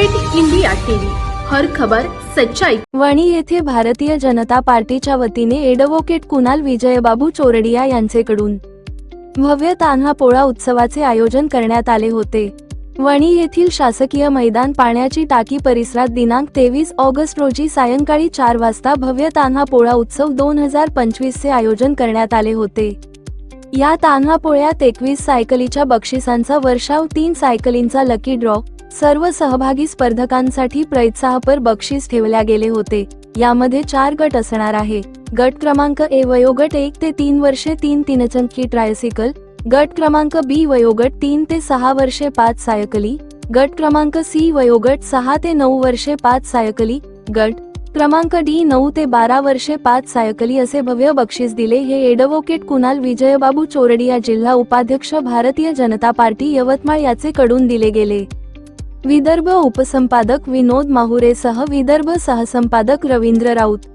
पेट India TV, हर खबर सच्चाई। वणी येथे भारतीय जनता पार्टीच्या वतीने एडव्होकेट कुणाल विजयबाबू चोरडिया यांचेकडून भव्य तान्हा पोळा उत्सवाचे आयोजन करण्यात आले होते। वणी येथील शासकीय मैदान पाण्याची टाकी परिसरात दिनांक 23 ऑगस्ट रोजी सायंकाळी 4 वाजता भव्य तान्हा पोळा उत्सव 2025 चे आयोजन करण्यात आले होते। या तान्हा पोळ्यात 21 सायकलीच्या बक्षिसांचा वर्षाव, 3 सायकलींचा लकी ड्रॉ, सर्व सहभागी स्पर्धकांसाठी प्रोत्साहपर बक्षीस ठेवल्या गेले होते। यामध्ये 4 गट असणार आहे। गट क्रमांक ए वयोगट 1 ते 3 वर्षे 3 चंकी ट्रायसिकल, गट क्रमांक बी वयोगट 3 ते 6 वर्षे 5 सायकली, गट क्रमांक सी वयोगट 6 ते 9 वर्षे 5 सायकली, गट क्रमांक डी 9 ते 12 वर्षे 5 सायकली असे भव्य बक्षीस दिले। हे एडव्होकेट कुणाल विजयबाबू चोरडिया, जिल्हा उपाध्यक्ष, भारतीय जनता पार्टी यवतमाळ याचे कडून दिले गेले। विदर्भ उपसंपादक विनोद माहुरेसह विदर्भ सहसंपादक रवींद्र राऊत।